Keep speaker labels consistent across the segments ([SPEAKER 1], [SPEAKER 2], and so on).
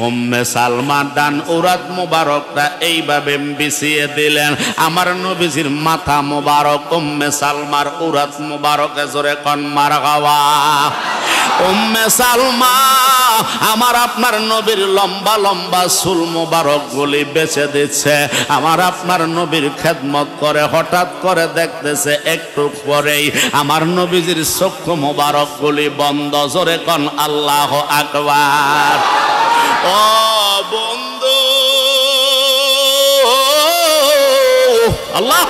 [SPEAKER 1] উম্মে সালমা ডান উরাত মুবারকটা এইভাবে বিছিয়ে দিলেন। আমার নবীজির মাথা মুবারক উম্মে সালমার উরাত মুবারকে জোরে কোন মারহাবা। উম্মে সালমা আমার আপনার নবীর লম্বা লম্বা চুল মুবারক গুলি বেঁচে দিচ্ছে, আমার আপনার নবীর খেদমত করে। হঠাৎ করে দেখতেছে একটু পরেই আমার নবীজির চক্ষু মুবারক গুলি বন্ধ। জোরে কোন আল্লাহু আকবার। ও বন্ধু, আল্লাহ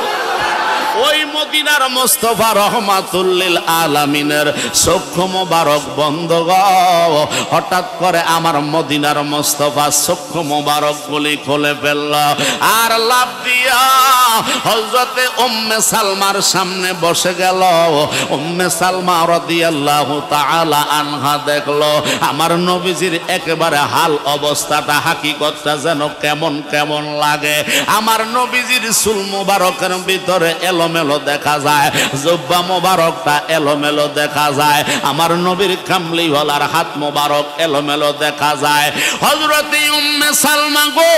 [SPEAKER 1] ওই মদিনার মুস্তাফা রহমাতুল লিল আলামিনের চক্ষু মুবারক বন্ধ গো। হঠাৎ করে আমার মদিনার মুস্তাফা চক্ষু মুবারক গুলি খুলে ফেলল, আর লাফ দিয়া হযরতে উম্মে সালমার সামনে বসে গেল। উম্মে সালমা রাদিয়াল্লাহু তাআলা আনহা দেখলো আমার নবীজির একেবারে হাল অবস্থাটা, হাকিকতটা যেন কেমন কেমন লাগে। আমার নবীজির চুল মুবারকের ভিতরে এলোমেলো দেখা যায়, জুব্বা মুবারকটা এলোমেলো দেখা যায়, আমার নবীর কামলিওয়ালার হাত মুবারক এলোমেলো দেখা যায়। হযরতে উম্মে সালমা গো,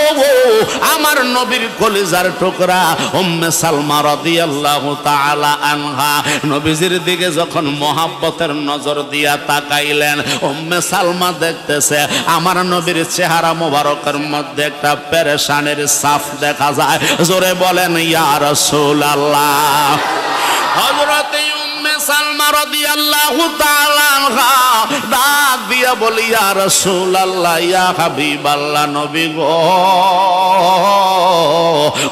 [SPEAKER 1] আমার নবীর কলিজার টুকরা উম্মে সালমা রাদিয়াল্লাহু তাআলা আনহা নবীজির দিকে যখন মোহাব্বতের নজর দিয়া তাকাইলেন, উম্মে সালমা দেখতেছে আমার নবীর চেহারা মুবারকের মধ্যে একটা পেরেশানির ছাপ দেখা যায়। জোরে বলেন ইয়া রাসূলুল্লাহ। হযরতে উম্মে সালমা রাদিয়াল্লাহু তাআলা আনহা ডাক দিয়া বলি ইয়া রাসূলুল্লাহ, ইয়া হাবিবাল্লাহ, নবী গো,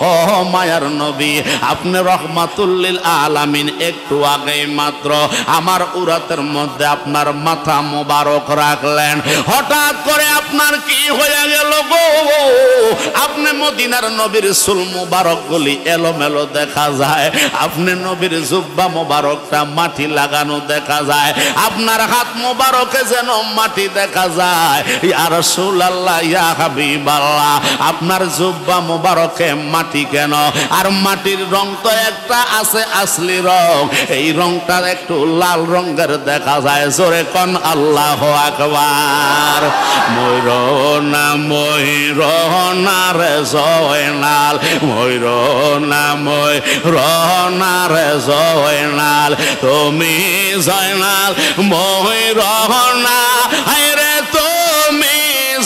[SPEAKER 1] ও মায়ার নবী, আপনি রহমাতুল লিল আলামিন একটু আগে মাত্র আমার উরাতের মধ্যে আপনার মাথা মুবারক রাখলেন, হঠাৎ করে আপনার কি হয়ে গেল গো? আপনি মদিনার নবীর চুল মুবারক গুলি এলোমেলো দেখা যায়, আপনি নবীর জুব্বা মুবারকটা মাটি লাগানো দেখা যায়, আপনার হাত মুবারকে যেন মাটি দেখা যায়। ইয়া রাসূলুল্লাহ, ইয়া হাবিবাল্লাহ, আপনার জুব্বা মুবারকে মাটি কেন? আর মাটির রং তো একটা আছে আসলি রং, এই রংটা একটু লাল রঙের দেখা যায়। জোরে কোন আল্লাহু আকবার। ময়ূরনা ময়ূরনা রে জয়নাল, ময়ূরনা ময়ূরনা রে জয়নাল, তুমি জয়নাল ময়ূরনা, হায়রে তুমি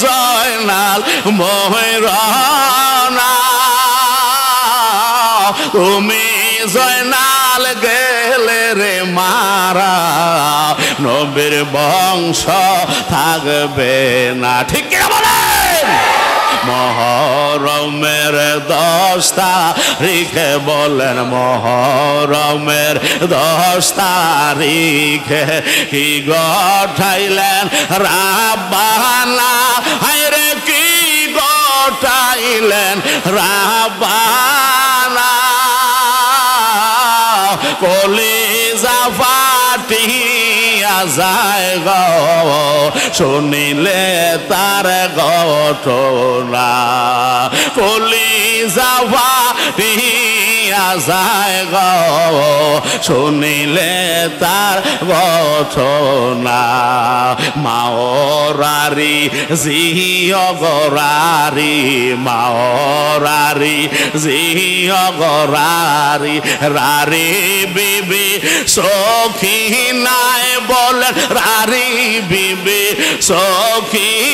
[SPEAKER 1] জয়নাল ময়ূরনা, তুমি জয়নাল গেলে রে মারা, নবীর বংশ থাকবে না। ঠিক কি বলেন? মুহররমের 10 তারিখে বলেন, মুহররমের 10 তারিখে কি গঠাইলেন রাব্বানা, হায়রে কি গঠাইলেন রাব্বানা, কলিজা ফাটিয়া যায় গো শুনিলে তার ঘটনা, কলিজা ফাটিয়া যায় গো শুনিলে তার ঘটনা। মাওরারি জিও গরারি, মাওরারি জিও গরারি, রারি বিবি সখিনায় বলেন, রারি বিবি সখিনায়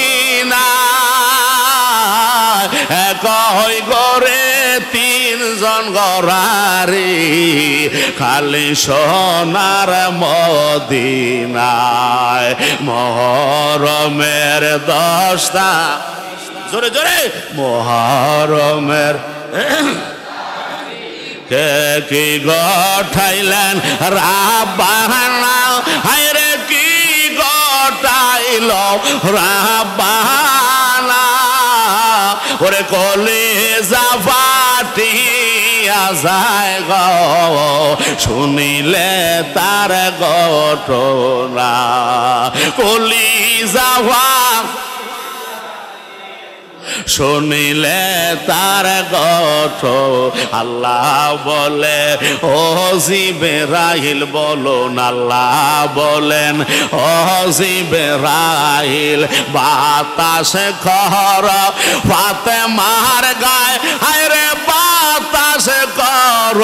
[SPEAKER 1] একই গরে 3 জন গরারি, খালি সোনার মদিনায়। মুহররমের 10 জোরে জোরে, মুহররমের কে কি গঠাইলেন রাব্বানা, হায়রে কি গঠাইল রাব্বানা, ওরে কলিজা ফাটিয়া যায় গো শুনিলে তার ঘটনা, কলিজা শুনিলে তার গঠন। আল্লাহ বলে ও জিবরাইল বলুন, আল্লাহ বলেন ও জিবরাইল বাতাসে খর ফাতেমার গায়ে, আরে বাতাসে কর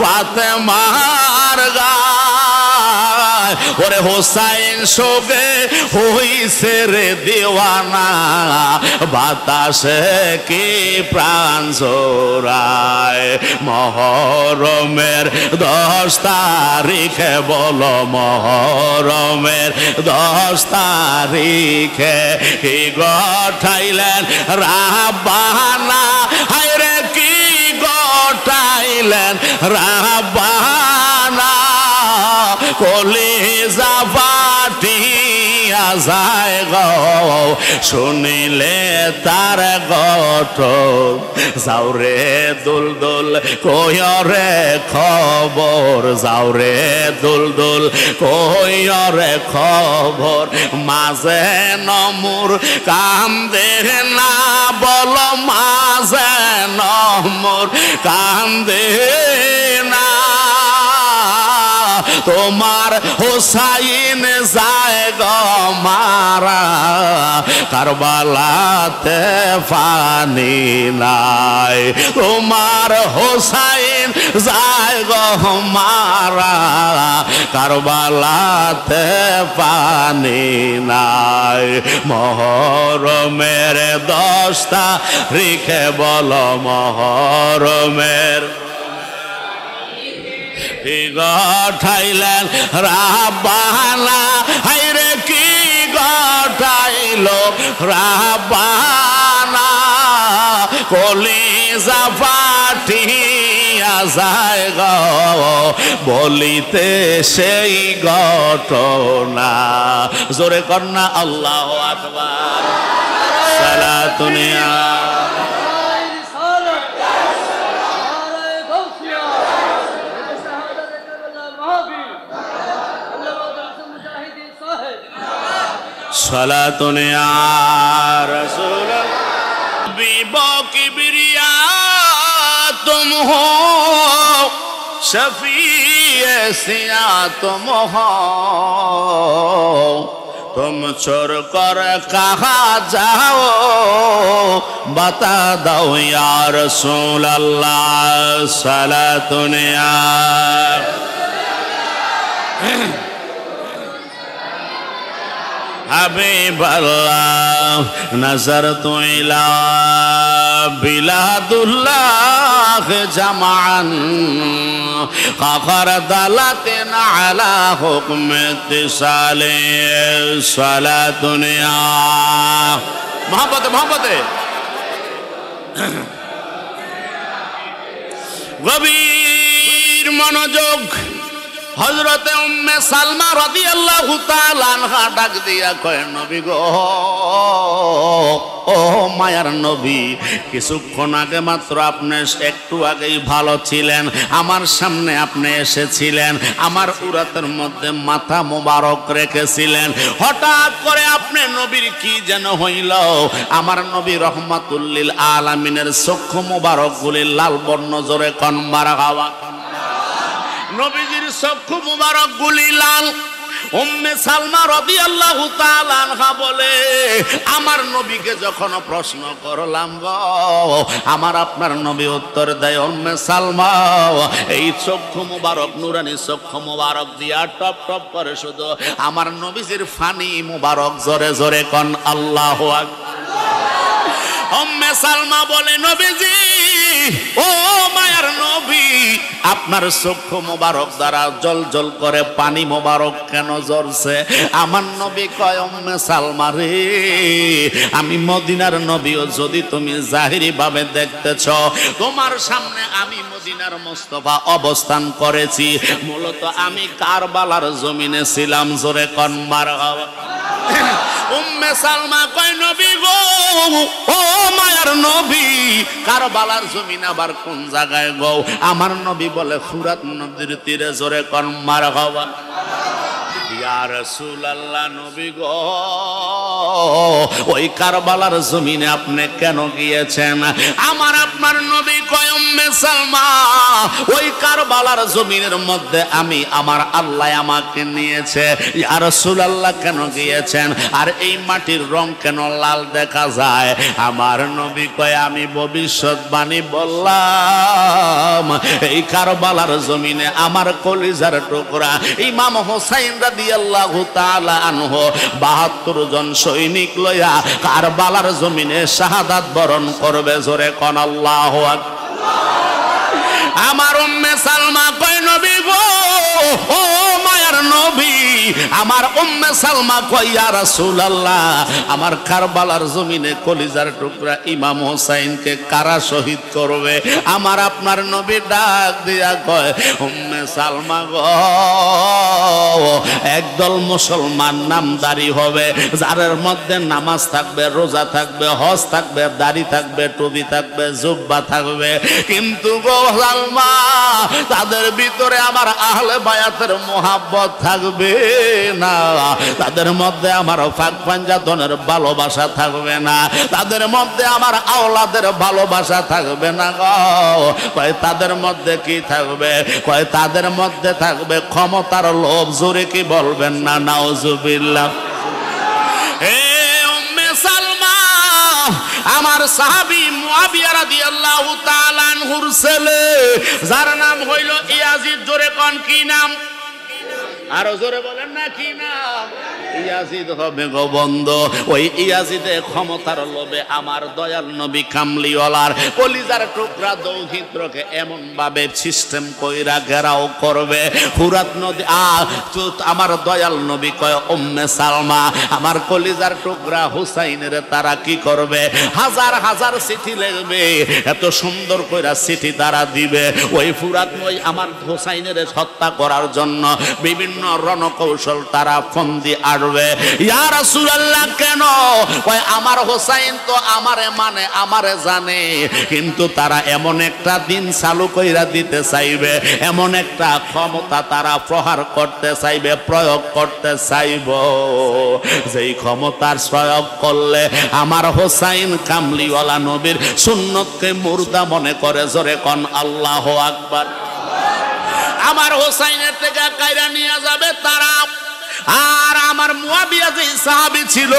[SPEAKER 1] ফাতেমার গায়ে। ওরে হোসাইন শোকে হইছে রে দিওয়ানা, বাতাসে কি প্রাণ জোড়ায়। মহরমের 10 তারিখে বলো, মহরমের 10 তারিখে কি গঠাইলেন রাব্বানা, হায়রে কি গঠাইলেন রাব্বানা। কলিজা ফাটিয়া যায় গো শুনিলে তার গঠন। যাওরে দুলদুল কয়রে খবর, যাওরে দুলদুল কয়রে খবর। মাঝে নমুর কান্দে না বলো, মাঝে নমুর কান্দে না। তোমার হোসাইন যায় গো মারা, কারবালাতে পানি নাই। তোমার হোসাইন যায় গো মারা, কারবালাতে পানি নাই। মহরমের 10 তারিখে বলো, মহরমের গঠাইলেন রাব্বানা, হায়রে কি গঠাইলো রাব্বানা। কলিজা ফাটিয়া যায় গো বলিতে সেই ঘটনা। জোরে কন্যা আল্লাহু আকবার। সালাতুনিয়া सलातुन या रसूल बीबो किबरिया तुम हो, शफीए सिया तुम हो। तुम छोड़ कर कहाँ जाओ बता दो या रसूल अल्लाह। सलातुन या हबीब अल्लाह नज़रतु इला बिलादुल्लाह जमान खरदलतिन अला हुक्म इत्तिसाले। सलातुनिया मोहब्बत मोहब्बत गभीर मनोयोग। हजरते उम्मे सालमा रादियाल्लाहु ताआला आनहा डाक दिया कय नबी गो, ও মায়ার নবী, কিছুক্ষণ আগে মাত্র আপনি একটু আগেই ভালো ছিলেন, আমার সামনে আপনি এসেছিলেন, আমার উরাতের মধ্যে মাথা মোবারক রেখেছিলেন। হঠাৎ করে আপনি নবীর কি যেন হইল, আমার নবী রহমাতুল লিল আলামিনের চক্ষু মোবারক গুলি লাল বর্ণ। জোরে কোন মারহাবা। নবীজির চক্ষু মুবারক গুলি লাল। উম্মে সালমা রাদিয়াল্লাহু তাআলা আনহা বলে, আমার নবীকে যখন প্রশ্ন করলাম গো, আমার আপনার নবী উত্তর দেয়, উম্মে সালমা এই চক্ষু মুবারক নুরানি চক্ষু মুবারক দিয়া টপ টপ করে শুধু আমার নবীজির ফানি মুবারক। জোরে জোরে কোন আল্লাহু আকবার। উম্মে সালমা বলে, নবীজি ও মায়ার নবী, আপনার চক্ষু মোবারক দ্বারা জল জল করে পানি মোবারক কেন ঝরছে? আমার নবী কয়, উম্মে সালমা রে, আমি মদিনার নবীও যদি তুমি জাহিরি ভাবে দেখতেছ, তোমার সামনে আমি মদিনার মুস্তাফা অবস্থান করেছি। মূলত আমি কারবালার জমিনে ছিলাম। জোরে কোন মারহাবা। উম্মে সালমা কয়, নবী গো, ও মায়ার নবী, কারবালার জমিন আবার কোন জায়গায় গো? আমার নবী বলে, ফুরাত নদীর তীরে। জোরে কোন মারহাবা। ইয়া রাসূলুল্লাহ নবী গো, ওই কারবালার জমিনে আপনি কেন গিয়েছেন? আমার আপনার নবী কয় উম্মে সালমা, ওই কারবালার জমিনের মধ্যে আমি আমার আল্লাহ আমাকে নিয়েছে। ইয়া রাসূলুল্লাহ কেন গিয়েছেন? আর এই মাটির রং কেন লাল দেখা যায়? আমার নবী কয় আমি ভবিষ্যৎবাণী বললাম, এই কারবালার জমিনে আমার কলিজার টুকরা ইমাম হোসাইন রাদিয়াল্লাহু তাআলা আনহু ৭২ জন সৈনিক লইয়া কারবালার জমিনে শাহাদাত বরণ করবে। জোরে কোন আল্লাহু আকবার। আমার উম্মে সালমা কয় নবী গো, ও মায়ার নবী, আমার উম্মে সালমা কয় ইয়া রাসূলুল্লাহ, আমার কারবালার জমিনে কলিজার টুকরা ইমাম হোসাইনকে কারা শহীদ করবে? আমার আপনার নবী ডাক দিয়া কয় উম্মে সালমা গো, একদল মুসলমান নামদারি হবে, যাদের মধ্যে নামাজ থাকবে, রোজা থাকবে, হজ থাকবে, দাড়ি থাকবে, টুপি থাকবে, জুব্বা থাকবে, কিন্তু গো সালমা, তাদের ভিতরে আমার আহলে বায়াতের মোহাব্বত থাকবে না, তাদের মধ্যে আমার ফাঁক পাঞ্জাতনের ভালোবাসা থাকবে না, তাদের মধ্যে আমার আওলাদের ভালোবাসা থাকবে না গো। কয় তাদের মধ্যে কি থাকবে? কয় তাদের মধ্যে থাকবে ক্ষমতার লোভ। জোরে কি বলবেন না নাউজুবিল্লাহ? আমার সাহাবী মুআবিয়া রাদিয়াল্লাহু তাআলা আনহুর ছেলে, যার নাম হইল ইয়াজিদ। জোরে কোন কি নাম? আরো জোরে বলেন না কি নাম? ইয়াজিদ হবে গো বন্ধু। ওই ইয়াজিদে ক্ষমতার লোভে আমার দয়াল নবী কামলিওয়ালার কলিজার টুকরা দৌহিত্রকে এমন ভাবে সিস্টেম কইরা ঘেরাও করবে, ফুরাত নদী আমার দয়াল নবী কয় উম্মে সালমা, আমার কলিজার টুকরা হুসাইনের তারা কি করবে? হাজার হাজার চিঠি লিখবে, এত সুন্দর কইরা চিঠি তারা দিবে ওই ফুরাত নদী আমার হুসাইনের হত্যা করার জন্য। বিভিন্ন রণকৌশল তারা ফন্দি আড়বে। ইয়া রাসূলুল্লাহ কেন? কয় আমার হোসাইন তো আমারে মানে, আমারে জানে, কিন্তু তারা এমন একটা দিন চালু কইরা দিতে চাইবে, এমন একটা ক্ষমতা তারা প্রহার করতে চাইবে, প্রয়োগ করতে চাইব, যেই ক্ষমতার প্রয়োগ করলে আমার হোসাইন কামলিওয়ালা নবীর সুন্নতকে মুর্দা মনে করে। জোরে কোন আল্লাহু আকবার। আমার হোসাইনের থেকে কায়রা নিয়ে যাবে তারা। আর আমার মুআবিয়া যে সাহাবী ছিল,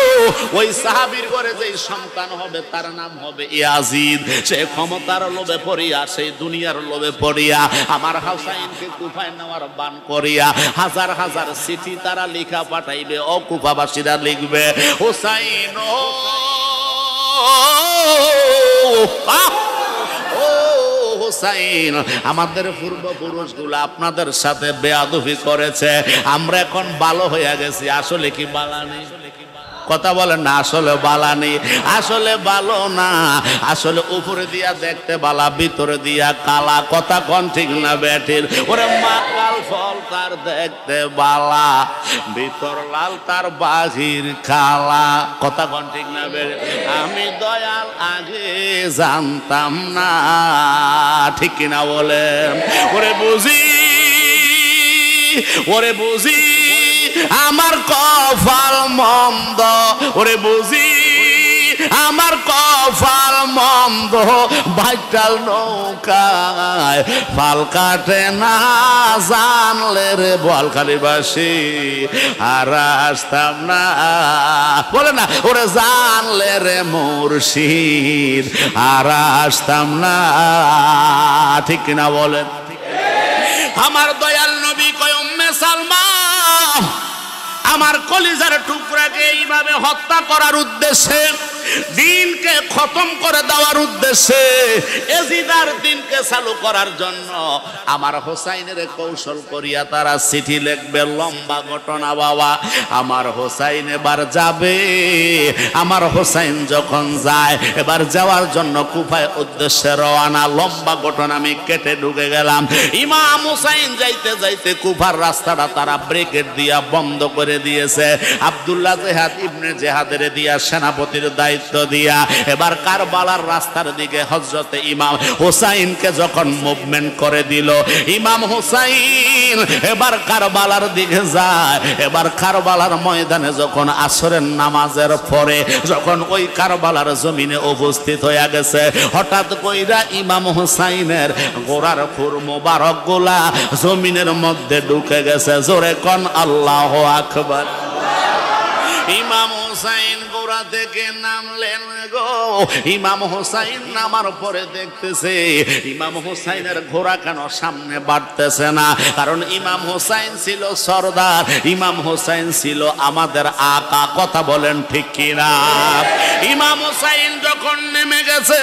[SPEAKER 1] ওই সাহাবীর ঘরে যে সন্তান হবে তার নাম হবে ইয়াজিদ। সে ক্ষমতার লোভে পড়িয়া, সেই দুনিয়ার লোভে পড়িয়া আমার হোসাইনকে কুফায় নেওয়ার বান করিয়া হাজার হাজার চিঠি তারা লেখা পাঠাইবে। ও কুফাবাসীরা লিখবে হোসাইন হোসাইন, আমাদের পূর্বপুরুষগুলো আপনাদের সাথে বেয়াদবি করেছে, আমরা এখন ভালো হয়ে গেছি। আসলে কি বালানি? কথা বলেন না, আসলে বালানি, আসলে ভালো না, আসলে উপরে দিয়া দেখতে বালা, ভিতরে দিয়া কালা। কথা কোন ঠিক না বেঠির? ওরে মাকাল ফল তার দেখতে বালা, ভিতর লাল তার বাহির কালা। কথা কোন ঠিক না বেঠির? আমি দয়াল আগে জানতাম না, ঠিক কিনা বলেন? ওরে বুঝি, ওরে বুঝি আমার কপাল মন্দ, ওরে বুঝি আমার কপাল মন্দ, ভাইটাল নৌকায় ফাল কাটে না জানলে রে বোয়ালখালীবাসী আর আসতাম না। বলে না ওরে জানলে রে মুর্শিদ আর আসতাম না, ঠিক কিনা বলেন? আমার দয়াল নবী কয় উম্মে সালমা, আমার কলিজার টুকরাকে এইভাবে হত্যা করার উদ্দেশ্যে, দিনকে খতম করে দেওয়ার উদ্দেশ্যে, এজিদার দিনকে চালু করার জন্য আমার হোসাইনের কৌশল করিয়া তারা চিঠি লিখবে। লম্বা ঘটনা বাবা। আমার হোসাইন এবার যাবে। আমার হোসাইন যখন যায়, এবার যাওয়ার জন্য কুফায় উদ্দেশ্যে রওনা। লম্বা ঘটনা আমি কেটে ঢুকে গেলাম। ইমাম হোসাইন যাইতে যাইতে কুফার রাস্তাটা তারা ব্রেকেট দিয়া বন্ধ করে দিয়েছে। আব্দুল্লাহ আবদুল্লাহ জেহাদ ইবনে জেহাদের দিয়া সেনাপতির দায়িত্ব দিয়া এবার কারবালার রাস্তার দিকে হযরতে ইমাম হুসাইনকে যখন মুভমেন্ট করে দিল, ইমাম হুসাইন এবার কারবালার দিকে যায়। এবার কারবালার ময়দানে যখন আসরের নামাজের পরে যখন ওই কারবালার জমিনে উপস্থিত হয়ে গেছে, হঠাৎ কইরা ইমাম হুসাইনের গোড়ার খুর মোবারক গুলা জমিনের মধ্যে ঢুকে গেছে। জোরে কোন আল্লাহু আকবার। ইমাম হুসাইন গোড়া থেকে নামলেন গো। ইমাম হুসাইন নামার পরে দেখতেছে ইমাম হুসাইনের ঘোড়া কেন সামনে বাড়তেছে না, কারণ ইমাম হুসাইন ছিল সরদার, ইমাম হুসাইন ছিল আমাদের আকা। কথা বলেন ঠিক কিনা? ইমাম হুসাইন যখন নেমে গেছে,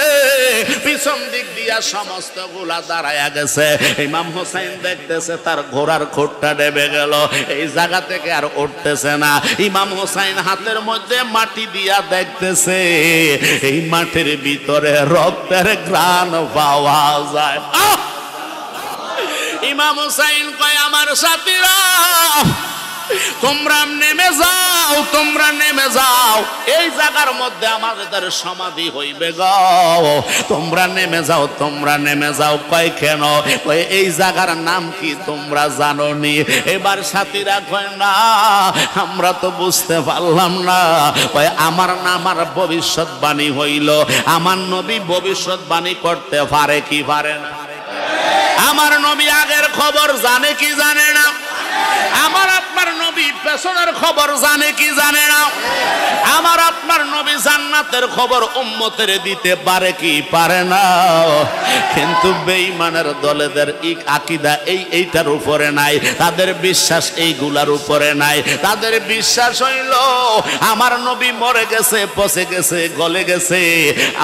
[SPEAKER 1] পিছন দিক দিয়া সমস্ত গুলা দাঁড়ায়া গেছে। ইমাম হুসাইন দেখতেছে তার ঘোড়ার খুঁটটা ডেবে গেল, এই জায়গা থেকে আর উঠতেছে না। ইমাম হুসাইন হাতের মধ্যে মাটি দিয়া দেখতেছে এই মাটির ভিতরে রক্তের ঘ্রাণ পাওয়া যায়। ইমাম হুসাইন কয় আমার সাথীরা তোমরা নেমে যাও, তোমরা নেমে যাও, এই জায়গার মধ্যে আমাদের সমাধি হইবে গো, তোমরা নেমে যাও, তোমরা নেমে যাও। কয় কেন? কয় এই জায়গার নাম কি তোমরা জানো নি? এবার সাথীরা কয় না আমরা তো বুঝতে পারলাম না। কয় আমার না আমার ভবিষ্যৎবাণী হইল, আমার নবী ভবিষ্যৎবাণী করতে পারে কি পারে না? আমার নবী আগের খবর জানে কি জানে না? আমার আপনার নবী পেছনের খবর জানে কি জানে না? আমার আপনার নবী জান্নাতের খবর উম্মতের দিতে পারে কি পারে না? কিন্তু বেঈমানের দলেদের আকীদা এইটার উপরে নাই, তাদের বিশ্বাস এইগুলার উপরে নাই। তাদের বিশ্বাস হইল আমার নবী মরে গেছে, পচে গেছে, গলে গেছে,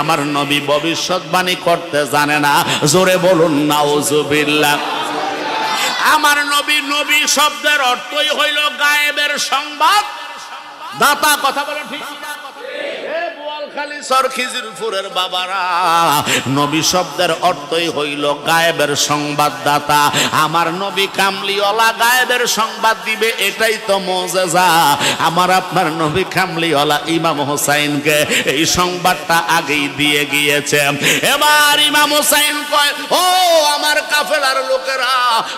[SPEAKER 1] আমার নবী ভবিষ্যৎবাণী করতে জানে না। জোরে বলুন নাউজুবিল্লাহ। আমার নবী, নবী শব্দের অর্থই হইল গায়েবের সংবাদ দাতা। কথা বলেন ঠিক? বোয়ালখালী সরখিজিরপুরের বাবারা, নবী শব্দের অর্থই হইল গায়েবের সংবাদদাতা। আমার নবী কামলিওয়ালা গায়েবের সংবাদ দিবে, এটাই তো মুজিজা। আমার আপনার নবী কামলিওয়ালা ইমাম হুসাইনকে এই সংবাদটা আগেই দিয়ে গিয়েছে। এবার ইমাম হুসাইন কয় ও আমার কাফেলার লোকেরা,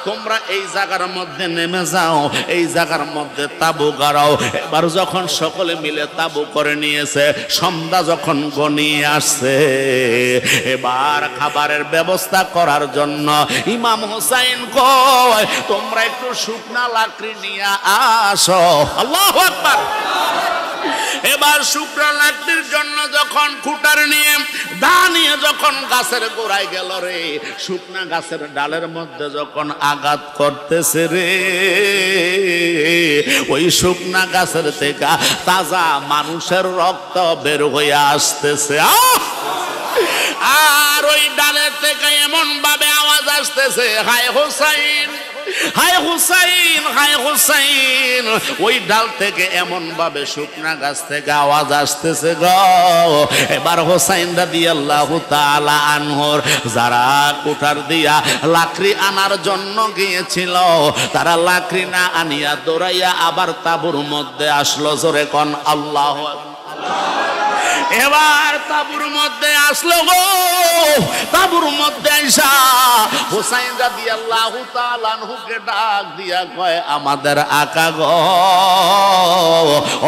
[SPEAKER 1] তোমরা এই জায়গার মধ্যে নেমে যাও, এই জায়গার মধ্যে তাবু গাড়াও। এবার যখন সকলে মিলে তাবু করে নিয়েছে, সন্ধ্যা যখন গনিয়ে আসছে, এবার খাবারের ব্যবস্থা করার জন্য ইমাম হুসাইন কয় তোমরা একটু শুকনা লাকড়ি নিয়ে আসো। আল্লাহু আকবার। এবার শুকনা লাকড়ির জন্য যখন খুঁটার নিয়ে দা নিয়ে যখন গাছের গোড়ায় গেল রে, শুকনা গাছের ডালের মধ্যে যখন আঘাত করতেছে রে, ওই শুকনা গাছের থেকে তাজা মানুষের রক্ত বের হয়ে আসতেছে। আর ওই ডালের থেকে এমন ভাবে আওয়াজ আসতেছে হায় হুসাইন, হায় হুসাইন, হায় হুসাইন। ওই ডাল থেকে এমন ভাবে শুকনা গাছ থেকে আওয়াজ আসতেছে গো। এবার হুসাইন রাদিয়াল্লাহু তাআলা আনহুর যারা কুঠার দিয়া লাকড়ি আনার জন্য গিয়েছিল, তারা লাকড়ি না আনিয়া দৌড়াইয়া আবার তাঁবুর মধ্যে আসলো। জোরে কোন আল্লাহু আকবার। এবার তাঁবুর মধ্যে আসলো গো। তাঁবুর মধ্যে আইসা হুসাইন রাদিয়াল্লাহু তাআলা আনহুকে ডাক দিয়া কয় আমাদের আকা গো,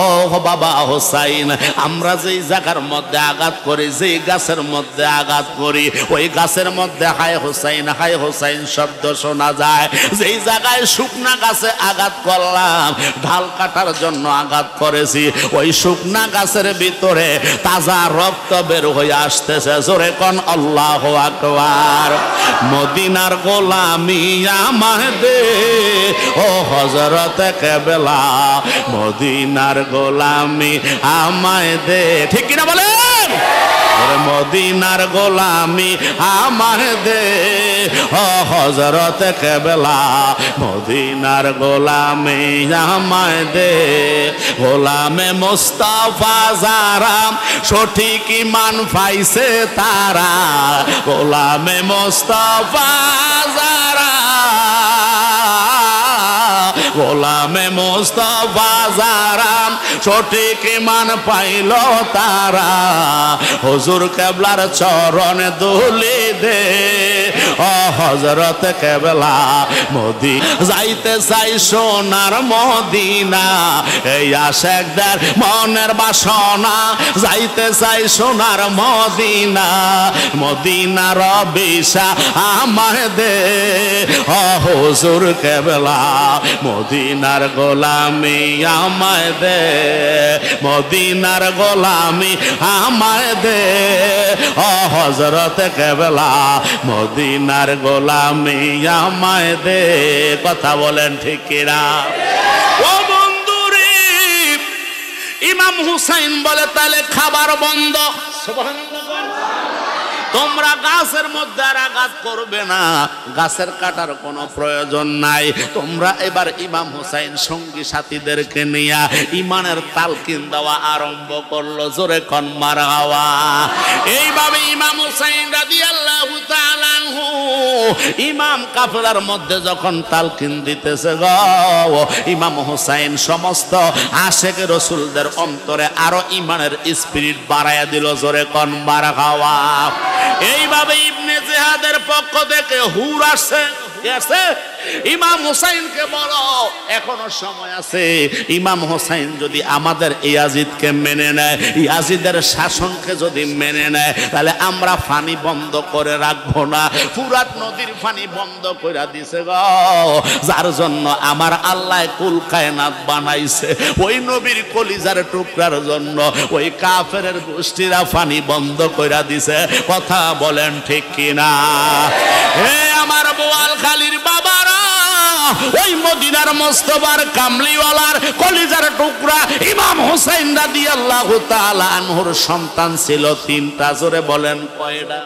[SPEAKER 1] ও বাবা হুসাইন, আমরা যেই জায়গার মধ্যে আঘাত করি, যেই গাছের মধ্যে আঘাত করি, ওই গাছের মধ্যে হায় হুসাইন, হায় হুসাইন শব্দ শোনা যায়। যেই জায়গায় শুকনা গাছে আঘাত করলাম, ঢাল কাটার জন্য আঘাত করেছি, ওই শুকনা গাছের ভিতরে তাজা রক্ত বের হয়ে আসতেছে। জোরে কোন আল্লাহু আকবার। মদিনার গোলামি আমায় দে ও হযরত কেবলা, মদিনার গোলামি আমায় দে। ঠিক কিনা বলেন? মদিনার গোলামি আমায় দে ও হযরত কেবলা, মদিনার গোলামি আমায় দে। গোলামে মুস্তাফা যারা সঠিক ঈমান পাইছে তারা, গোলামে মুস্তাফা যারা গোলামে মুস্তাফা যারা সঠিক ঈমান পাইল তারা হুজুর কেবলার চরণ ধুলি দে ও হযরত কেবলা মোদি যাইতে চাই সোনার মদিনা এই আশেকদের মনের বাসনা যাইতে চাই সোনার মদিনা মদিনার বিশা আমায় দে ও হুজুর কেবলা মদিনার গোলামি আমায় দে মদিনার গোলামি আমায় দে ও হযরত কেবলা মদিনার গোলামি আমায় দে কথা বলেন ঠিক কিনা ও বন্ধুরে ইমাম হুসাইন বলে তাহলে খাবার বন্ধ সুবহানাল্লাহ তোমরা গাছের মধ্যে আর আঘাত করবে না গাছের কাটার কোনো প্রয়োজন নাই তোমরা এবার ইমাম হুসাইন সঙ্গী সাথীদেরকে নিয়ে ইমানের তালকিন দেওয়া আরম্ভ করলো জোরে কোন মারহাবা এইভাবে ইমাম হুসাইন রাদিয়াল্লাহু তাআলা আনহু ইমাম কাফেলার মধ্যে যখন তালকিন দিতেছে গো ইমাম হুসাইন সমস্ত আশেক রাসূলদের অন্তরে আরো ইমানের স্পিরিট বাড়ায়া দিল জোরে কোন মারহাবা এইভাবে ইবনে জিহাদের পক্ষ থেকে হুর আসছে ইমাম হুসাইনকে বলো এখনো সময় আছে ইমাম হুসাইন যদি আমাদের ইয়াজিদকে মেনে নেয় ইয়াজিদের শাসনকে যদি মেনে নেয় তাহলে আমরা পানি বন্ধ করে রাখবো না ফুরাত নদীর পানি বন্ধ করে দিছে গো যার জন্য আমার আল্লাহ কুল কায়নাত বানাইছে ওই নবীর কলিজার টুকরার জন্য ওই কাফেরের গোষ্ঠীরা পানি বন্ধ করে দিছে কথা বলেন ঠিক কিনা হে আমার বোয়ালখালীর বাবারা ওই মদিনার মুস্তাফার কামলিওয়ালার কলিজার টুকরা ইমাম হুসাইন রাদিয়াল্লাহু তাআলা আনহুর সন্তান ছিল তিনটা জোরে বলেন কয়টা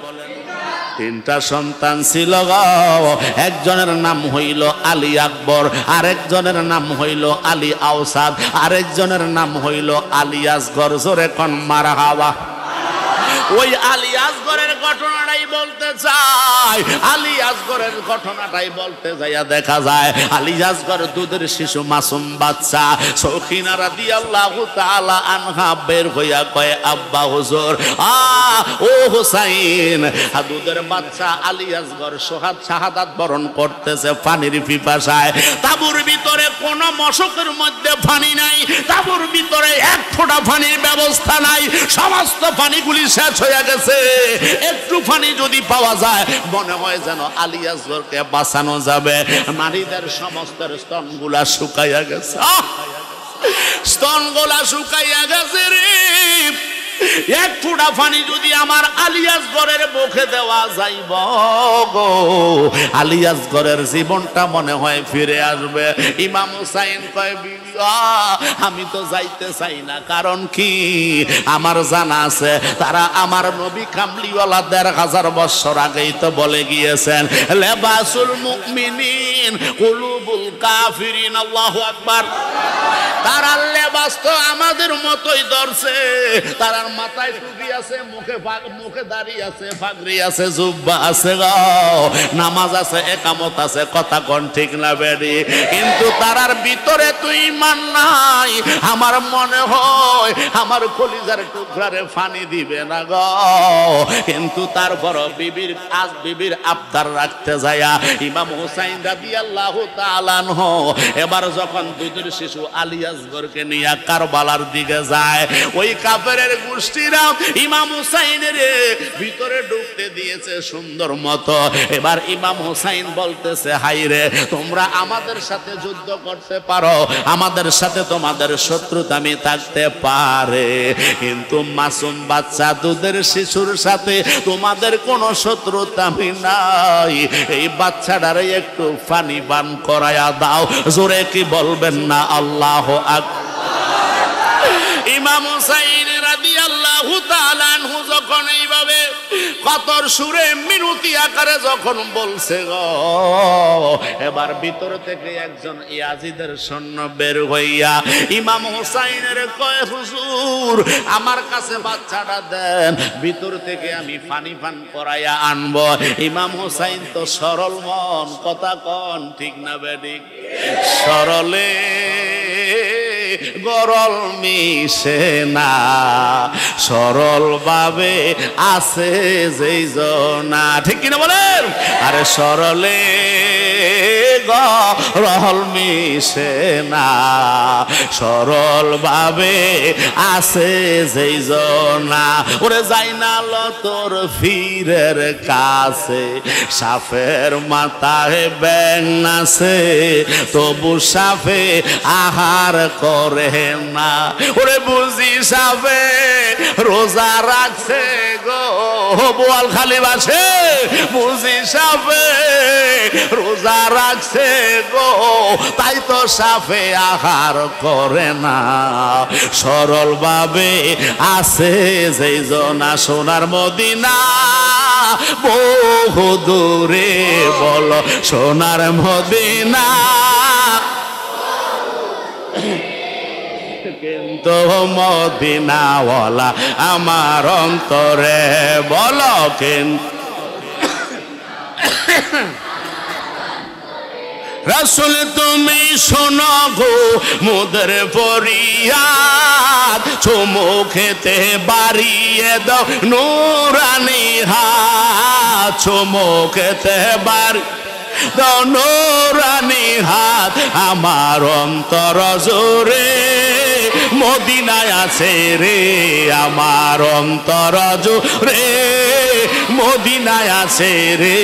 [SPEAKER 1] তিনটা সন্তান ছিল গো একজনের নাম হইল আলী আকবর আরেকজনের নাম হইল আলী আওসাদ আরেকজনের নাম হইল আলী আসগর জোরে কোন মারহাবা ওই আলী আসগরের ঘটনাটাই বলতে চাই আলী আসগরের ঘটনাটাই বলতে যাইয়া দেখা যায় আলী আসগর দুধের শিশু মাসুম বাচ্চা সখিনা রাদিয়াল্লাহু তাআলা আনহা বের হইয়া কয় আব্বা হুজুর ও হুসাইন দুধের বাচ্চা আলী আসগর শাহাদাত বরণ করতেছে পানির পিপাসায় তাঁবুর ভিতরে কোন মশকের মধ্যে পানি নাই তাঁবুর ভিতরে এক ফোঁটা পানির ব্যবস্থা নাই সমস্ত পানিগুলি শেষ হয়ে গেছে একটু পানি যদি পাওয়া যায় মনে হয় যেন আলী আসগরকে বাঁচানো যাবে নারীদের সমস্ত স্তনগুলা শুকাইয়া গেছে স্তনগুলা শুকাইয়া গেছে রে এক ফোঁটা পানি যদি আমার আলী আসগরের মুখে দেওয়া যাইব গো আলী আসগরের জীবনটা মনে হয় ফিরে আসবে ইমাম হুসাইন কয় আমি তো যাইতে চাই না কারণ কি আমার জানা আছে তারা আমার নবী কামলিওয়ালা ১৫০০ বছর আগেই তো বলে গিয়েছেন লেবাসুল মুমিনিন কুলুবুল কাফিরিন আল্লাহু আকবার তারা লেবাস তো আমাদের মতোই ধরছে তারার মাথায় টুপি আছে মুখে দাড়ি আছে পাগড়ি আছে জুব্বা আছে গো নামাজ আছে একামত আছে কথা কোন ঠিক না বেডি কিন্তু তারার ভিতরে তুই ঈমান নাই আমার মনে হয় আমার কলিজার টুকরারে পানি দিবে না গো কিন্তু তারপর বিবির আবদার রাখতে যায়া ইমাম হুসাইন রাদিয়াল্লাহু তাআলা আনহু এবার যখন দুধের শিশু আলী আসগরকে নিয়ে কারবালার দিকে যায় ওই কাফেরের গোষ্ঠীরা ইমাম হুসাইনের ভিতরে ঢুকতে দিয়েছে সুন্দর মতো এবার ইমাম হুসাইন বলতেছে হাইরে তোমরা আমাদের সাথে যুদ্ধ করতে পারো আমাদের সাথে তোমাদের শত্রুতামি থাকতে পারে কিন্তু মাসুম বাচ্চা দুধের শিশুর সাথে তোমাদের কোনো শত্রুতামি নাই এই বাচ্চাটারে একটু পানি পান করায়া দাও জোরে কি বলবেন না আল্লাহু আকবার ইমাম হুসাইন রাদিয়াল্লাহু তাআলা আনহু যখন এইভাবে কতর সুরে মিনতি আকারে যখন বলছে গো, এবার ভিতর থেকে একজন ইয়াজিদের সৈন্য বের হইয়া ইমাম হুসাইনের কয়, হুজুর আমার কাছে বাচ্চাটা দেন, ভিতর থেকে আমি পানি পান করাইয়া আনবো। ইমাম হুসাইন তো সরল মন, কথা কন ঠিক না বেঠিক? সরলে গরল মিশে না, সরল ভাবে আছে যেই জনা, ঠিক কিনা বলেন? আরে সরলে গরল মিশে না, সরল ভাবে আছে যেই জনা। ওরে যাই না তোর ফিরের কাছে, সাফের মাথায় ব্যাং নাছে, তবু সাফে আহার করে না। ওরে বুঝি সাফে রোজা রাখছে গো, বোয়াল খালি বাসে, বুঝি সাফে রোজা রাখছে গো, তাই তো সাফে আহার করে না। সরল ভাবে আছে যেই জনা, সোনার মদিনা বহু দূরে, বলো সোনার মদিনা কিন্তু মদিনাওয়ালা আমার অন্তরে, বলো কিন্তু রাসূল তুমি শোনো গো মোদের ফরিয়াদ, চুমু খেতে বাড়িয়ে দাও নূরানি হাত, চুমু খেতে বাড়ি দাও নূরানি হাত। আমার অন্তর জোরে মদিনায় আছে রে, আমার অন্তর জোরে মদিনায় আছে রে,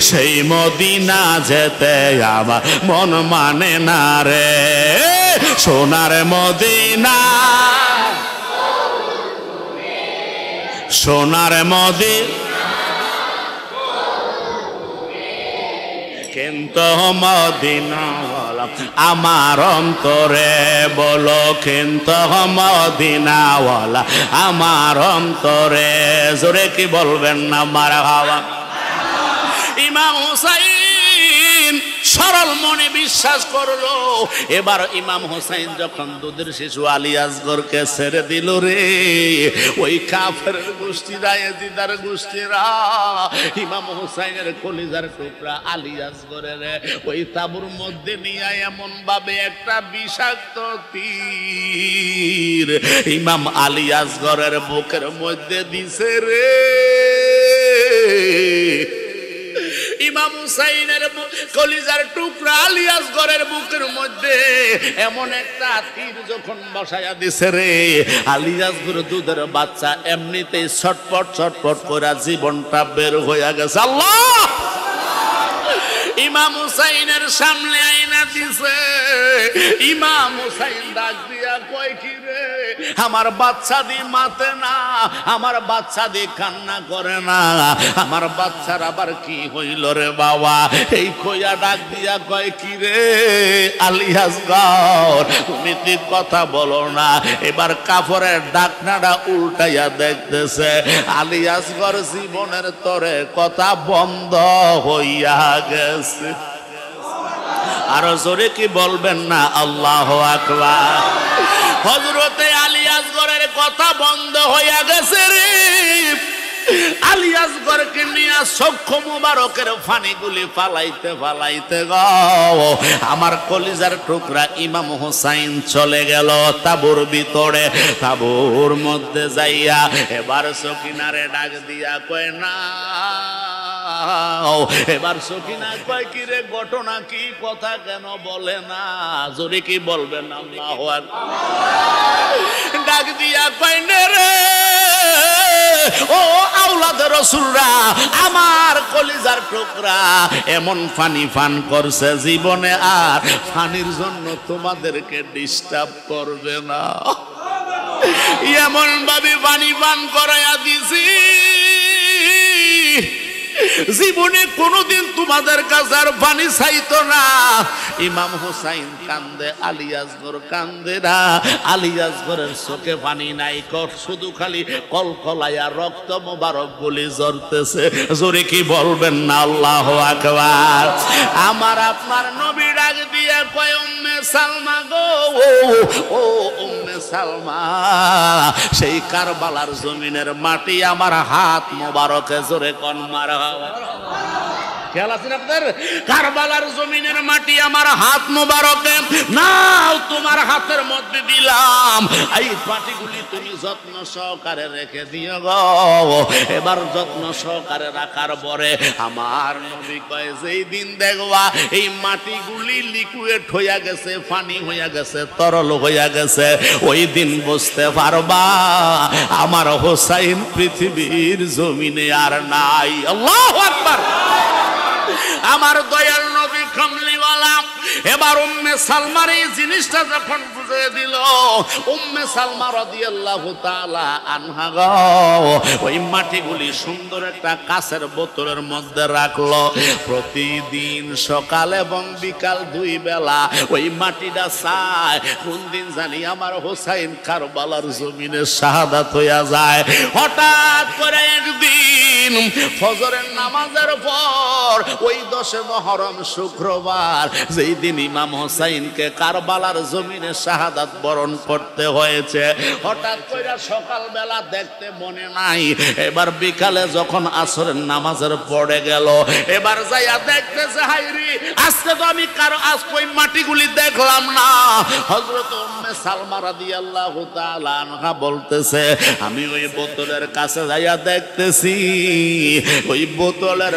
[SPEAKER 1] সেই মদিনা যেতে আমার মন মানে না রে। সোনার মদিনা, সোনার মদিনা কিন্তু মদিনাওয়ালা আমার অন্তরে, বলো কিন্তু মদিনাওয়ালা আমার অন্তরে। জোরে কি বলবেন না মারহাবা? ইমাম হুসাইন সরল মনে বিশ্বাস করলো। এবার ইমাম হুসাইন যখন দুধের শিশু আলী আসগরকে ছেড়ে দিল রে, ওই কাফের গোষ্ঠীরা, এজিদার গোষ্ঠীরা ইমাম হুসাইনের কলিজার টুকরা আলী আসগরের ওই তাবুর মধ্যে নিয়ে এমন ভাবে একটা বিষাক্ত তীর ইমাম আলী আসগরের বুকের মধ্যে দিছে রে। ইমাম হুসাইনের কলিজার টুকরা আলী আসগরের বুকের মধ্যে এমন একটা তীর যখন বসায়া দিছে রে, আলী আসগর দুধের বাচ্চা এমনিতেই ছটপট ছটপট করে জীবনটা বের হয়ে গেছে। আল্লাহ ইমাম হুসাইনের সামনে আইনা দিছে। ইমাম হুসাইন ডাক দিয়া কয়, কি রে আমার বাচ্চা দি মাতে না, আমার বাচ্চা দি কান্না করে না, আমার বাচ্চার আবার কি হইল রে বাবা? এই কইয়া ডাক দিয়া কয়, কি রে আলী আসগর তুমি ঠিক কথা বলো না। এবার কাফরের ডাকনাটা উল্টাইয়া দেখতেছে, আলী আসগর জীবনের তরে কথা বন্ধ হইয়া গেছে। আরো জোরে কি বলবেন না আল্লাহু আকবার? হযরতে আলী আসগরের কথা বন্ধ হইয়া গেছে রে। আলী আসগরকে নিয়ে চক্ষু মুবারকের পানিগুলি ফালাইতে ফালাইতে গো আমার কলিজার টুকরা ইমাম হুসাইন চলে গেল তাবুর ভিতরে। তাবুর মধ্যে যাইয়া এবার সকিনারে ডাক দিয়া কয় না। এবার সকিনা কয়, কি রে ঘটনা কি, কথা কেন বলে না? জোরে কি বলবেন আল্লাহু আকবার? ডাক দিয়া কয় না রে ও আওলাদ রাসূলরা, আমার কলিজার টুকরা এমন পানি পান করছে জীবনে আর পানির জন্য তোমাদেরকে ডিস্টার্ব করবে না। এমন ভাবে পানি পান করাইয়া দিছি জীবনে কোনোদিন তোমাদের কাছে আর পানি চাইতো না। ইমাম হুসাইন কান্দে, আলী আসগর কান্দে না। আলী আসগরের চোখে পানি নাই, শুধু খালি কলকলায়া রক্ত মোবারক গুলি ঝরতেছে। জোরে কি বলবেন না আল্লাহু আকবার। আমার আপনার নবী ডাক দিয়ে কয়, উম্মে সালমা গো, ও উম্মে সালমা, সেই কারবালার জমিনের মাটি আমার হাত মোবারকে। জোরে কোন মারহাবা। খেয়াল আছেন আপনার? কারবালার জমিনের মাটি আমার হাত মোবারকে নাও, তোমার হাতের মধ্যে দিলাম। এই মাটিগুলি তুমি যত্ন সহকারে রেখে দিও গো। এবার যত্ন সহকারে রাখার পরে আমার নবী কয়, যেই দিন দেখবা এই মাটিগুলি লিকুইড হইয়া গেছে, পানি হইয়া গেছে, তরল হইয়া গেছে, ওই দিন বুঝতে পারবা আমার হোসাইন পৃথিবীর জমিনে আর নাই। আল্লাহু আকবার। আমার দয়াল নবী কামলিওয়ালা এবার উম্মে সালমার এই জিনিসটা যখন বুঝিয়ে দিল, উম্মে সালমা রাদিয়াল্লাহু তাআলা আনহা গো ওই মাটিগুলি সুন্দর একটা কাঁচের বোতলের মধ্যে রাখলো। প্রতিদিন সকাল এবং বিকাল দুই বেলা ওই মাটিটা চায় কোন দিন জানি আমার হোসাইন কারবালার জমিনে শাহাদাত হইয়া যায়। হঠাৎ করে একদিন ফজরের নামাজের পর ওই 10 মুহররম শুক্রবার, যেই দিন ইমাম হোসাইনকে কারবালার জমিনে শাহাদাত বরণ করতে হয়েছে, হঠাৎ করে সকালবেলা দেখতে মনে নাই। এবার বিকালে যখন আসরের নামাজের পড়ে গেল, এবার যাইয়া দেখতেছে, হায়রে আজকে তো আমি কারো আজ ওই মাটিগুলি দেখলাম না। হযরত উম্মে সালমা রাদিয়াল্লাহু তাআলা আনহা বলতেছে, আমি ওই বোতলের কাছে যাইয়া দেখতেছি ওই বোতলের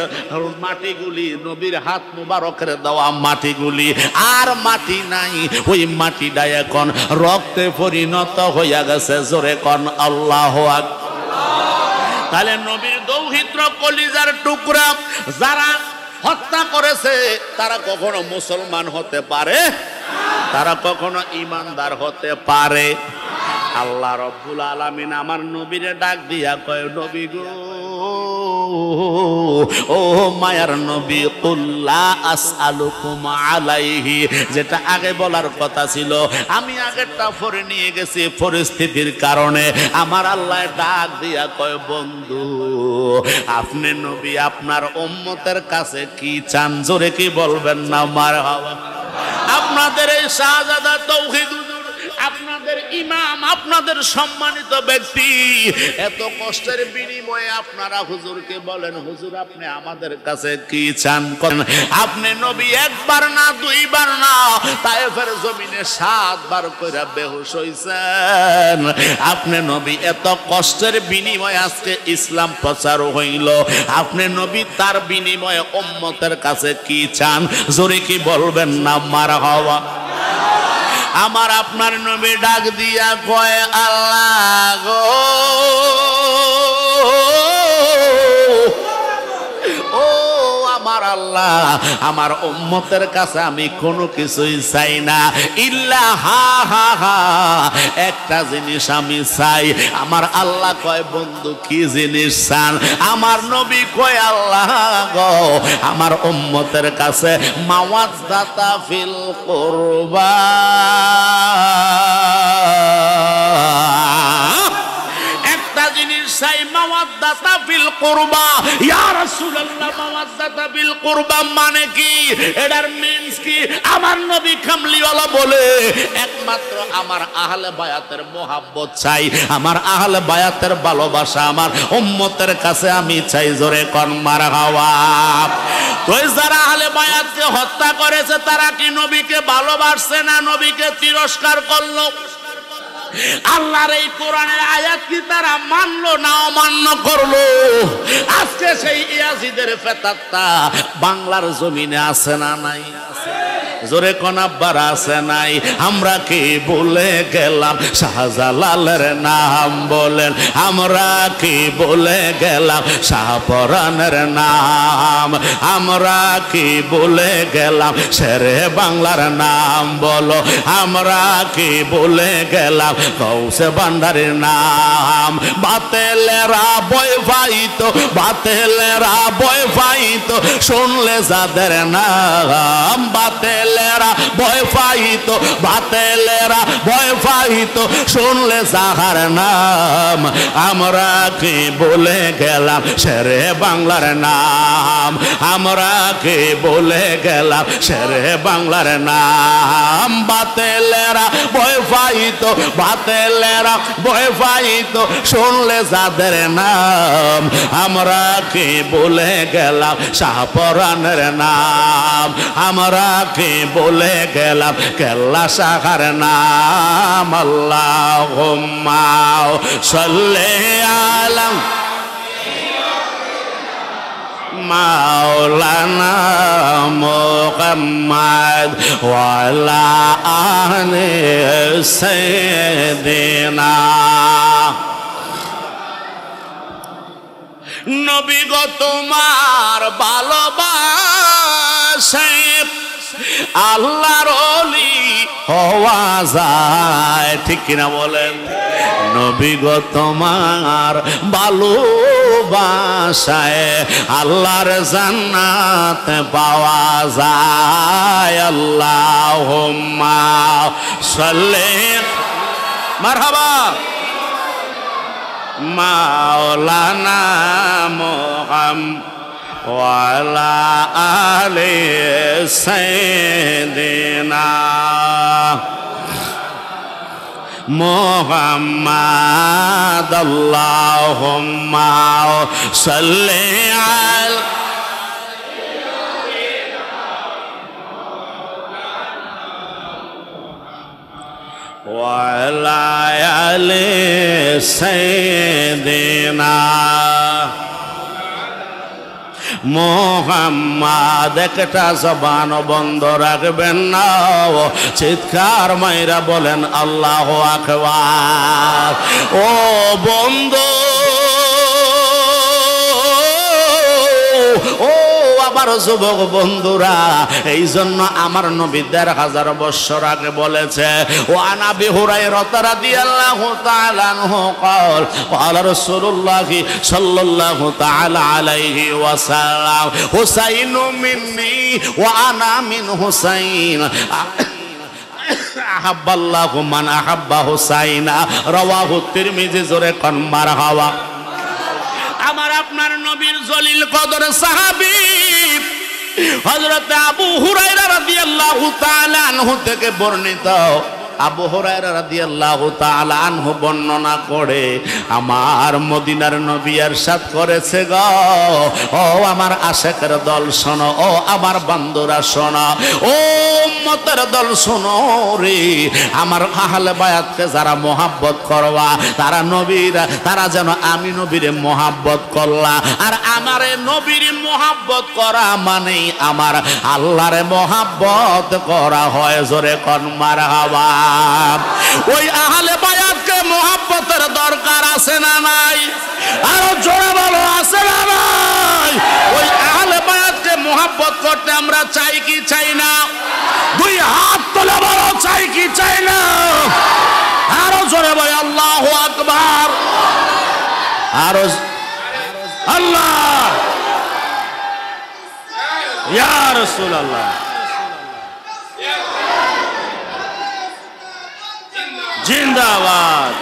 [SPEAKER 1] মাটিগুলি নবীর হাত মুবারকের দেওয়া মাটিগুলি আর মাটি নাই, ওই মাটিটা এখন রক্তে পরিণত হইয়া গেছে। জোরে কোন আল্লাহু আকবার। তাহলে নবীর দৌহিত্র কলিজার টুকরা যারা হত্যা করেছে তারা কখনো মুসলমান হতে পারে? তারা কখনো ঈমানদার হতে পারে? আল্লাহ রাব্বুল আলামিন আমার নবীরে ডাক দিয়া কয়, নবী গো, ও মায়ার নবী, কুল্লা আসআলুকুম আলাইহি, যেটা আগে বলার কথা ছিল আমি আগেরটা পরে নিয়ে গেছি পরিস্থিতির কারণে। আমার আল্লাহ ডাক দিয়া কয়, বন্ধু আপনি নবী আপনার উম্মতের কাছে কি চান? জোরে কি বলবেন না মারহাবা। আপনাদের এই শাহজাদা তৌহিদ, আপনাদের ইমাম, আপনাদের সম্মানিত ব্যক্তি, এত কষ্টের বিনিময়ে আপনারা হুজুরকে বলেন, হুজুর আপনি আমাদের কাছে কি চান? আপনি নবী একবার না দুইবার না তায়েফের জমিনে 7 বার কইরা বেহুশ হইছেন। আপনি নবী এত কষ্টের বিনিময়ে আজকে ইসলাম প্রচার হইল, আপনি নবী তার বিনিময়ে উম্মতের কাছে কি চান? জোরে কি বলবেন না মারহাবা। আমার আপনার নবী ডাক দিয়া কয়, আল্লাহ গো, ও আমার আল্লাহ, আমার উম্মতের কাছে আমি কোনো কিছুই চাই না, ইল্লা হা হা হা, একটা জিনিস আমি চাই। আমার আল্লাহ কয়, বন্ধু কি জিনিস চান? আমার নবী কয়, আল্লাহ গো, আমার উম্মতের কাছে মাওয়াজ্জাতা ফিল কুরবা, একটা জিনিস চাই, মাওয়াজ্জাতা ফিল কুরবা। ইয়া রাসূলুল্লাহ, মাওয়াজ্জাতা ফিল কুরবা মানে কি? এটার মিন্স কি? আমার নবী কামলিওয়ালা বলে, একমাত্র আমার আহলে বায়াতের মোহাব্বত চাই, আমার আহলে বায়াতের ভালোবাসা আমার উম্মতের কাছে আমি চাই। জোরে কোন মারহাবা। তো যারা আহলে বায়াতকে হত্যা করেছে তারা কি নবীকে ভালোবাসছে না নবীকে তিরস্কার করলো? আল্লাহর এই কোরআনের আয়াত কি তারা মানলো না অমান্য করলো? আজকে সেই ইয়াজিদের ফেতাত্তা বাংলার জমিনে আছে না নাই? জোরে কোন আব্বার আছে নাই? আমরা কি বলে গেলাম শাহজালালের নাম বলেন, আমরা কি বলে গেলাম শাহপরানের নাম, আমরা কি বলে গেলাম শেরে বাংলার নাম বলো, আমরা কি বলে গেলাম গৌসে ভান্ডারের নাম। বাতেলেরা ভয় পাইতো, বাতেলেরা ভয় পাইতো শুনলে যাদের নাম, বাতেল বাতেলেরা ভয় পাইত, বাতেলেরা ভয় পাইত শুনলে যাহার নাম। আমরা কি বলে গেলাম শেরে বাংলার নাম, আমরা কি বলে গেলাম শেরে বাংলার নাম। বাতেলেরা ভয় পাইত, বাতেলেরা ভয় পাইত শুনলে যাদের নাম। আমরা কি বলে গেলাম শাহপরানের নাম, আমরা কি বলে গেলাম কেল্লা শাখার নাম। আল্লাহুম্মা সাল্লি আলা মাওলানা মুহাম্মদ ওয়া আলা আলি সাইয়্যিদিনা। নবী গো তোমার ভালোবাসায় আল্লাহর ওলি হওয়া যায়, ঠিক কিনা বলেন? নবী গো তোমার ভালোবাসায় আল্লাহর জান্নাত পাওয়া যায়। আল্লাহুম্মা সাল্লি মারহাবা মাওলানা মুহাম্মদ ওয়া আলা আলি সাইয়্যিদিনা মুহাম্মদ। আল্লাহুম্মা সাল্লি আলা ওয়া আলা আলি সাইয়্যিদিনা মুহাম্মদ। একটা জবান বন্ধ রাখবেন না, চিৎকার মাইরা বলেন আল্লাহু আকবার। ও বন্ধু, ও আবার যুবক বন্ধুরা, এই জন্য আমার নবী ১,৫০০ বছর আগে বলেছে, ও আন আবি হুরায়রা রাদিয়াল্লাহু তাআলা আনহু قال قال رسول الله صلى الله تعالى عليه وسلم حسين مني وانا من حسين أحب الله من أحب حسين رواه الترمذي জোরে কোন মারহাবা। আমার আপনার নবীর জলিল কদর সাহাবী হযরত আবু হুরায়রা রাদিয়াল্লাহু তাআলা আনহু থেকে বর্ণিত। আবু হুরায়রা রাদিয়াল্লাহু তাআলা আনহু বর্ণনা করে, আমার মদিনার নবী ইরশাদ করেছে গো, ও আমার আশিকের দল শোনো, ও আমার বান্দরা শোনো, ও উম্মতের দল শোনো রে, আমার আহলে বায়াতকে যারা মোহাব্বত করবা তারা নবীর, তারা যেন আমি নবীরে মোহাব্বত করলা। আর আমারে নবীর মোহাব্বত করা মানেই আমার আল্লাহরে মোহাব্বত করা হয়। জোরে কোন মারহাবা। ওই আহলে বায়াতকে মোহাব্বতের দরকার আছে না নাই? আরো জোরে বলো, আছে না নাই? ওই আহলে বায়াতকে মোহাব্বত করতে আমরা চাই কি চাই না? দুই হাত তুলে বলো, চাই কি চাই না? আরো জোরে বলো আল্লাহু আকবার। আরো আল্লাহ ইয়া রাসূলুল্লাহ জিন্দাবাদ।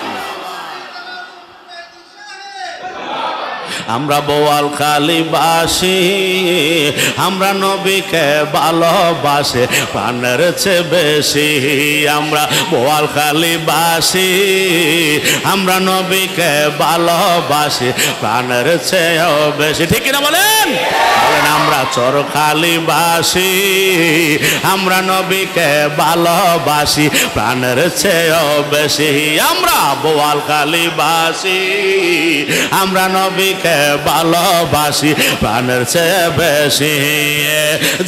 [SPEAKER 1] আমরা বোয়ালখালীবাসী, আমরা নবীকে ভালোবাসে প্রাণের চেয়ে বেশি। আমরা বোয়ালখালীবাসী, আমরা নবীকে ভালোবাসি প্রাণের চেয়েও বেশি, ঠিক কিনা বলেন? আমরা চরখালীবাসী, আমরা নবীকে ভালোবাসি প্রাণের চেয়েও বেশি। আমরা বোয়ালখালীবাসী, আমরা নবীকে ভালোবাসি প্রাণের চেয়ে বেশি।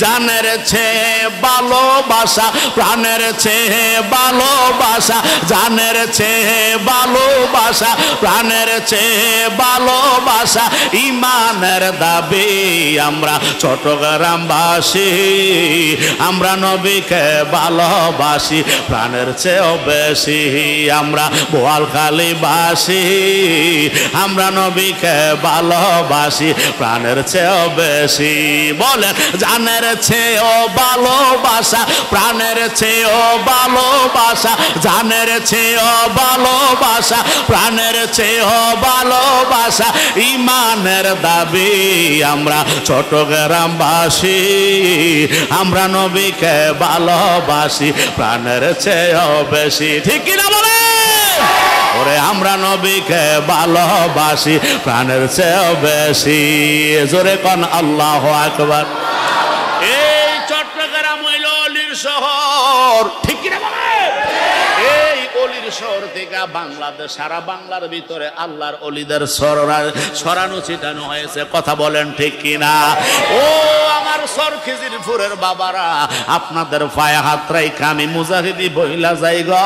[SPEAKER 1] জানের চেয়ে ভালোবাসা, প্রাণের চেয়ে ভালোবাসা, জানের চেয়ে ভালোবাসা, প্রাণের চেয়ে ভালোবাসা, ইমানের দাবি আমরা চট্টগ্রামবাসী, আমরা নবীকে ভালোবাসি প্রাণের চেয়েও বেশি। আমরা বোয়ালখালীবাসী, আমরা নবীকে ভালোবাসি প্রাণের চেয়েও বেশি। বলেন জানের চেয়েও ভালোবাসা, প্রাণের চেয়েও ভালোবাসা, জানের চেয়েও ভালোবাসা, প্রাণের চেয়েও ভালোবাসা। ইমানের দাবি আমরা চট্টগ্রামবাসী, আমরা নবীকে ভালোবাসি প্রাণের চেয়েও বেশি। ঠিক কিনা বলে? ওরে আমরা নবীকে ভালোবাসি প্রাণের চেয়েও বেশি। জোরে কোন আল্লাহু আকবার। এই চট্টগ্রাম হইল অলির শহর, ঠিক কিনা বলে? এই অলির শহর থেকে বাংলাদেশ, সারা বাংলার ভিতরে আল্লাহর অলিদের ছড়ানো ছিটানো হয়েছে। কথা বলেন ঠিক কিনা? ও আমার সরখিজিরপুরের বাবারা, আপনাদের পায়ে হাত রাইখা আমি মুজাহিদি বইলা যাই গো,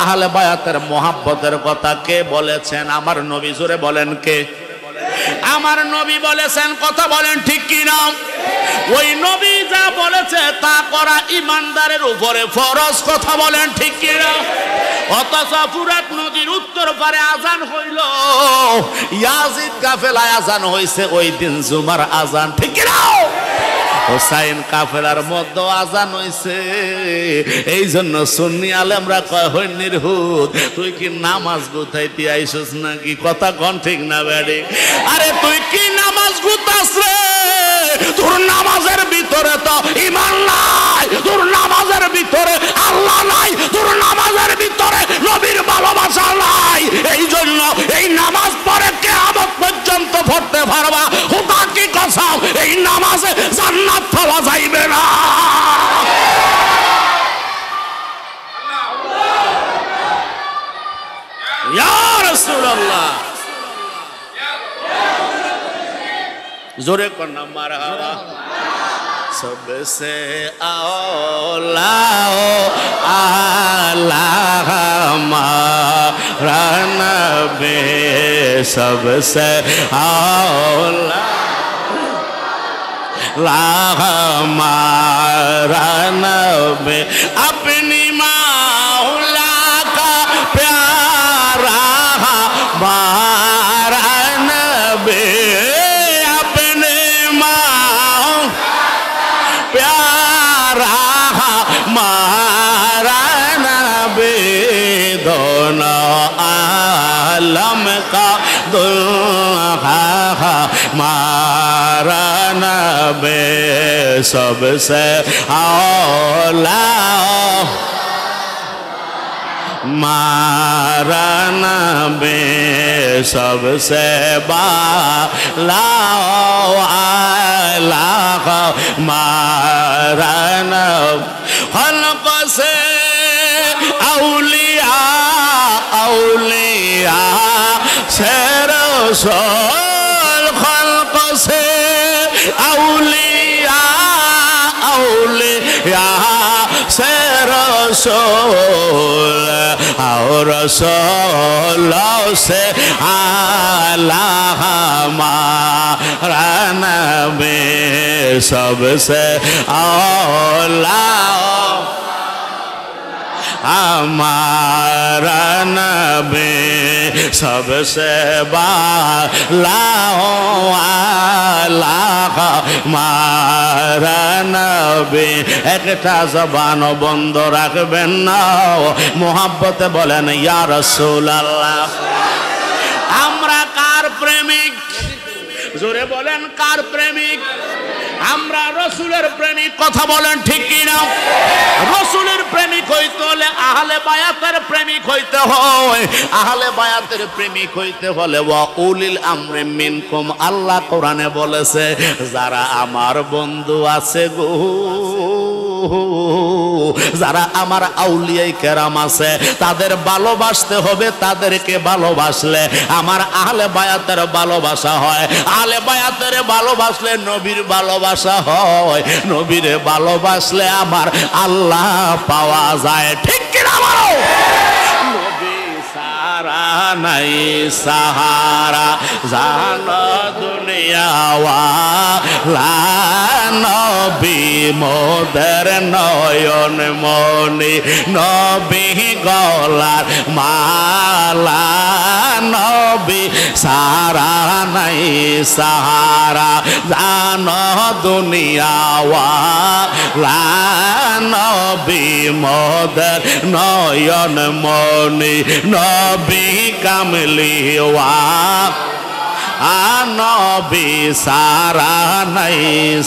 [SPEAKER 1] আহলে বায়াতের মোহাব্বতের কথা কে বলেছেন? আমার নবী। জোরে বলেন কে? আমার নবী বলেছেন। কথা বলেন ঠিক কিনা? ওই নবী যা বলেছে তা করা ইমানদারের উপরে ফরজ। কথা বলেন ঠিক কিনা? অথচ ফুরাত নদীর উত্তর পারে আজান হইল, ইয়াজিদ কাফেলায় আজান হইছে ওই দিন জুমার আজান। ঠিক কিনা? হোসাইন কাফেলার মধ্যে আজান হইছে। এই জন্য সুন্নি আলেমরা কয় হই নির্হুদ, তুই কি নামাজ গুতাইতে আইছস নাকি? কথা কোন ঠিক না বেড়ে? আরে তুই কি নামাজ গুতাস রে? তোর নামাজের ভিতরে তো ঈমান নাই, তোর নামাজের ভিতরে আল্লাহ নাই, তোর নামাজের ভিতরে নবীর ভালোবাসা নাই। এই জন্য এই নামাজ পড়ে কিয়ামত পর্যন্ত পড়তে পারবা, খোদা কি কসম এই নামাজে জান্নাত পাওয়া যাইবে না। ইয়া রাসূলুল্লাহ, जोरे करना मारहाबा। सबसे औला आला हमारा नबी, सबसे औला हमारा नबी, अपनी मौला का प्यारा हमारा नबी, आलम का दुल्हा हमारा नबी, सबसे औला हमारा नबी, सबसे बाला आला हमारा नबी। खल्क़ से औलिया औलिया से रसूल, खल्क़ से औलिया औलिया से रसूल, और रसूलों से आला हमारा नबी, सबसे औला हमारा नबी, सबसे बाला आला हमारा नबी। একটা জবান বন্ধ রাখবেন না, মোহাব্বতে বলেন ইয়া রাসূলুল্লাহ। আমরা কার প্রেমিক? জোরে বলেন কার প্রেমিক? আমরা রসুলের প্রেমিক। কথা বলেন ঠিক কিনা? রসুলের প্রেমিক হইতে হলে আহলে বায়াতের প্রেমিক হইতে হয়। আহলে বায়াতের প্রেমিক হইতে হলে ওয়া উলিল আমরি মিনকুম। আল্লাহ কোরআনে বলেছে যারা আমার বন্ধু আছে গো, যারা আমার আউলিয়ায়ে কেরাম আছে তাদের ভালোবাসতে হবে। তাদেরকে ভালোবাসলে আমার আহলে বায়াতের ভালোবাসা হয়। আহলে বায়াতের ভালোবাসলে নবীর ভালোবাসা হয়। নবীরে ভালোবাসলে আমার আল্লাহ পাওয়া যায়। ঠিক কিনা বলো? নবী সারা নাই সাহারা, জানো দুনিয়া দুনিয়াওয়ালা নবী মোদের নয়ন মনি নবী গলার মালা নবী সারা নাই সাহারা জানো দুনিয়াওয়ালা নবী মোদের নয়ন মনি নবী কামলিওয়া নবী সারা নাই